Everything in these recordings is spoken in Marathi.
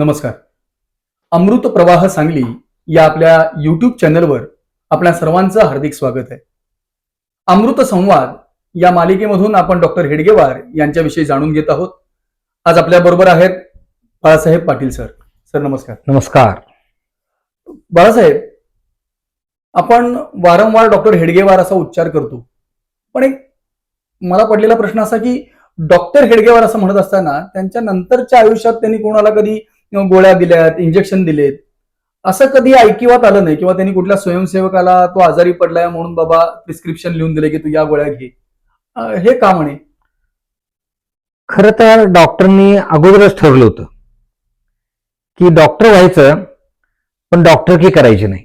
नमस्कार. अमृत प्रवाह सांगली या आपल्या यूट्यूब चॅनलवर आपल्या सर्वांचं हार्दिक स्वागत आहे. अमृत संवाद या मालिकेमधून आपण डॉक्टर हेडगेवार यांच्याविषयी जाणून घेत आहोत. आज आपल्या बरोबर आहेत बाळासाहेब पाटील सर. सर नमस्कार. नमस्कार. बाळासाहेब, आपण वारंवार डॉक्टर हेडगेवार असा उच्चार करतो, पण एक मला पडलेला प्रश्न असा की डॉक्टर हेडगेवार असं म्हणत असताना त्यांच्या नंतरच्या आयुष्यात त्यांनी कोणाला कधी गोळ्या दिल्यात, इंजेक्शन दिलेत, असं कधी ऐकिवात आलं नाही, किंवा त्यांनी कुठल्या स्वयंसेवकाला तो आजारी पडलाय म्हणून बाबा प्रिस्क्रिप्शन लिहून दिले की तू या गोळ्या घे, हे का म्हणे? खरं तर डॉक्टरनी अगोदरच ठरवलं होतं की डॉक्टर व्हायचं, पण डॉक्टरकी करायची नाही,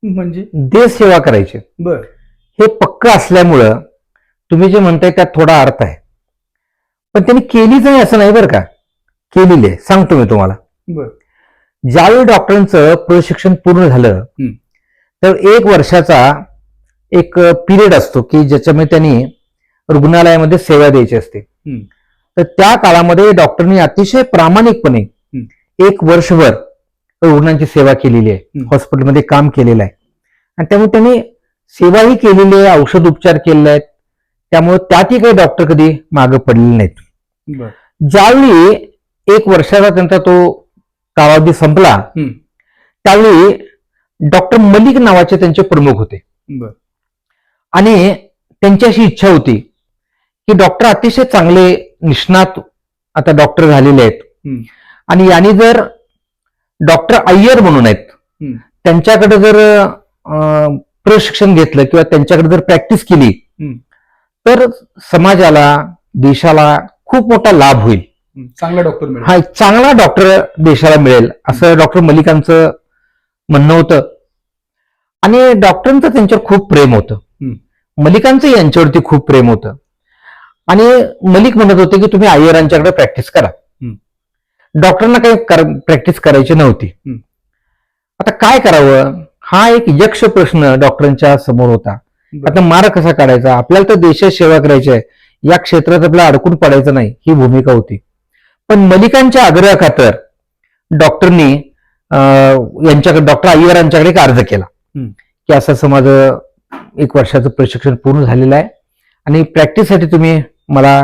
म्हणजे देश सेवा करायची. बर. हे पक्क असल्यामुळं तुम्ही जे म्हणताय त्यात थोडा अर्थ आहे, पण त्यांनी केलीच नाही असं नाही बरं का, केलेली आहे. सांगतो मी तुम्हाला. बर. ज्यावेळी डॉक्टरांचं प्रशिक्षण पूर्ण झालं तर 1 वर्षाचा एक पिरियड असतो की ज्याच्यामध्ये त्यांनी रुग्णालयामध्ये सेवा द्यायची असते. तर त्या काळामध्ये डॉक्टरनी अतिशय प्रामाणिकपणे 1 वर्षभर रुग्णांची सेवा केलेली आहे, हॉस्पिटलमध्ये काम केलेलं आहे, आणि त्यामुळे त्यांनी सेवाही केलेली आहे, औषध उपचार केलेले आहेत. त्यामुळे त्यातही काही डॉक्टर कधी मागे पडलेले नाहीत. ज्यावेळी 1 वर्षाचा त्यांचा तो कालावधी संपला त्यावेळी डॉक्टर मलिक नावाचे त्यांचे प्रमुख होते. आणि त्यांची अशी इच्छा होती की डॉक्टर अतिशय चांगले निष्णात आता डॉक्टर झालेले आहेत, आणि यांनी जर डॉक्टर अय्यर म्हणून आहेत त्यांच्याकडे जर प्रशिक्षण घेतलं किंवा त्यांच्याकडे जर प्रॅक्टिस केली तर समाजाला, देशाला खूप मोठा लाभ होईल, चांगला डॉक्टर मिळेल. हा, चांगला डॉक्टर देशाला मिळेल असं डॉक्टर मलिकांचं म्हणणं होतं. आणि डॉक्टरांचं त्यांच्यावर खूप प्रेम होतं, मलिकांचं यांच्यावरती खूप प्रेम होतं. आणि मलिक म्हणत होते की तुम्ही अय्यरांच्याकडे प्रॅक्टिस करा, डॉक्टरांना काही प्रॅक्टिस करायची नव्हती. आता काय करावं हा एक यक्ष प्रश्न डॉक्टरांच्या समोर होता. आता मार्ग कसा काढायचा, आपल्याला तर देशात सेवा करायची आहे, या क्षेत्रात आपल्याला अडकून पडायचं नाही, ही भूमिका होती. पण मलिकांच्या आग्रहाखातर डॉक्टरनी यांच्याकडे, डॉक्टर अय्यरांच्याकडे एक अर्ज केला की असं माझं 1 वर्षाचं प्रशिक्षण पूर्ण झालेलं आहे आणि प्रॅक्टिससाठी तुम्ही मला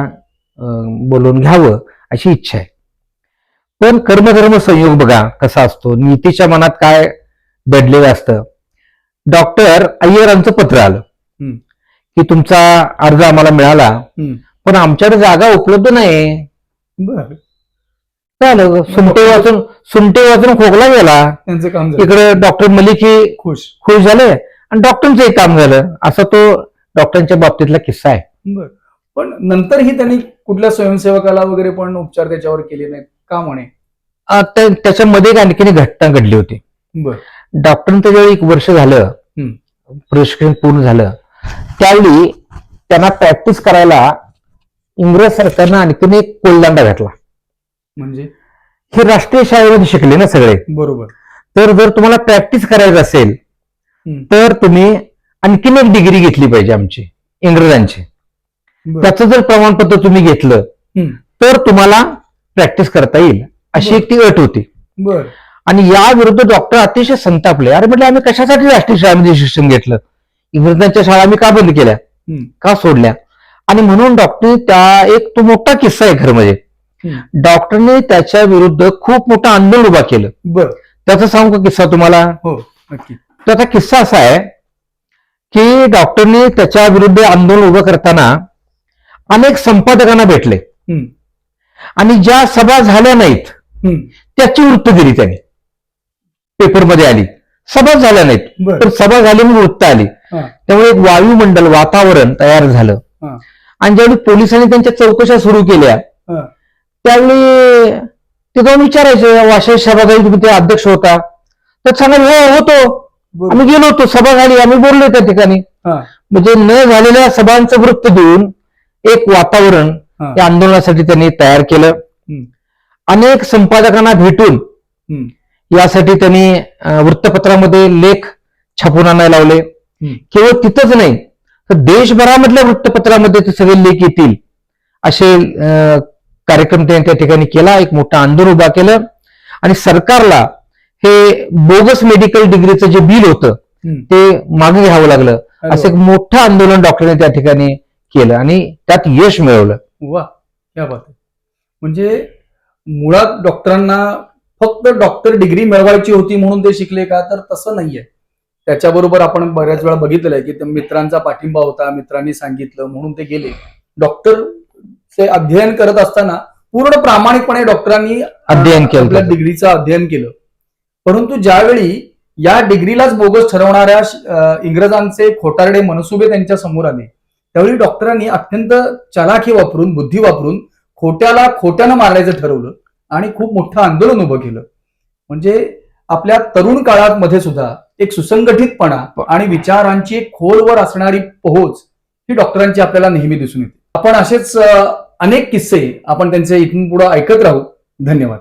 बोलवून घ्यावं अशी इच्छा आहे. पण कर्मधर्म संयोग बघा कसा असतो, नीतीच्या मनात काय दडलेलं असतं. डॉक्टर अय्यरांचं पत्र आलं की तुमचा अर्ज आम्हाला मिळाला, पण आमच्याकडे जागा उपलब्ध नाही. झालं, सुमटे वाचून खोकला गेला. त्यांचं काम इकडे डॉक्टर मलिक ही खुश झाले आणि डॉक्टरांचंही काम झालं. असा तो डॉक्टरांच्या बाबतीतला किस्सा आहे. पण नंतरही त्यांनी कुठल्या स्वयंसेवकाला वगैरे पण उपचार त्याच्यावर केले नाहीत का म्हणे? त्याच्यामध्ये आणखीन एक घटना घडली होती. डॉक्टरांचं ज्यावेळी 1 वर्ष झालं, प्रशिक्षण पूर्ण झालं, त्यावेळी त्यांना प्रॅक्टिस करायला इंग्रज सरकारनं आणखीन एक कोलदंडा घातला. म्हणजे हे राष्ट्रीय शाळेमध्ये शिकले ना सगळे, बरोबर. तर जर तुम्हाला प्रॅक्टिस करायचं असेल तर तुम्ही आणखीन एक डिग्री घेतली पाहिजे आमची, इंग्रजांची. त्याचं जर प्रमाणपत्र तुम्ही घेतलं तर तुम्हाला प्रॅक्टिस करता येईल अशी एक ती अट होती. आणि या विरुद्ध डॉक्टर अतिशय संतापले. अरे म्हटलं आम्ही कशासाठी राष्ट्रीय शाळेमध्ये शिक्षण घेतलं, इंग्रजांच्या शाळा आम्ही का बंद केल्या, का सोडल्या? आणि म्हणून डॉक्टरने त्या एक तो मोठा किस्सा आहे खरं म्हणजे, डॉक्टरने त्याच्या विरुद्ध खूप मोठं आंदोलन उभा केलं. त्याचा सांगू का किस्सा तुम्हाला? हो, नक्की. त्याचा किस्सा असा आहे की डॉक्टरने त्याच्या विरुद्ध आंदोलन उभं करताना अनेक संपादकांना भेटले आणि ज्या सभा झाल्या नाहीत त्याची वृत्त दिली त्यांनी, पेपरमध्ये आली. सभा झाल्या नाहीत तर सभा झाली म्हणून वृत्त आली. त्यामुळे एक वायुमंडल, वातावरण तयार झालं. आणि ज्यावेळी पोलिसांनी त्यांच्या चौकशा सुरू केल्या त्यावेळी ते जाऊन विचारायचे, वाशय सभागृहात तुम्ही ते अध्यक्ष होता? तर सांगायला हो होतो, आम्ही गेलो होतो, सभा झाली, आम्ही बोललो त्या ठिकाणी. म्हणजे न झालेल्या सभांचं वृत्त देऊन एक वातावरण या आंदोलनासाठी त्यांनी तयार केलं. अनेक संपादकांना भेटून यासाठी त्यांनी वृत्तपत्रामध्ये लेख छापून आणायला लावले. केवळ तिथंच नाही तर देशभरामधल्या वृत्तपत्रामध्ये ते सगळे लेख येतील असे कार्यक्रम त्यांनी त्या ठिकाणी केला. एक मोठं आंदोलन उभा केलं आणि सरकारला हे बोगस मेडिकल डिग्रीचं जे बिल होतं ते मागे घ्यावं लागलं. असं एक मोठं आंदोलन डॉक्टरने त्या ठिकाणी केलं आणि त्यात यश मिळवलं. वा, क्या बात आहे. म्हणजे मुळात डॉक्टरांना फक्त डॉक्टर डिग्री मिळवायची होती म्हणून ते शिकले का, तर तसं नाहीये. त्याच्याबरोबर आपण बऱ्याच वेळा बघितलेलं आहे की मित्रांचा पाठिंबा होता, मित्रांनी सांगितलं म्हणून ते गेले. डॉक्टरचे अध्ययन करत असताना पूर्ण प्रामाणिकपणे डॉक्टरांनी अध्ययन केलं. आपल्या डिग्रीचं अध्ययन केलं. परंतु ज्यावेळी या डिग्रीलाच बोगस ठरवणाऱ्या इंग्रजांचे खोटारडे मनसुबे त्यांच्या समोर आले, त्यावेळी डॉक्टरांनी अत्यंत चलाखी वापरून, बुद्धी वापरून खोट्याला खोट्यानं मारायचं ठरवलं आणि खूप मोठं आंदोलन उभं केलं. म्हणजे आपल्या तरुण काळात मध्ये सुद्धा एक सुसंघटितपणा आणि विचारांची एक खोलवर असणारी पोहोच ही डॉक्टरांची आपल्याला नेहमी दिसून येते. आपण असेच अनेक किस्से आपण त्यांचे इथून पुढे ऐकत राहू. धन्यवाद.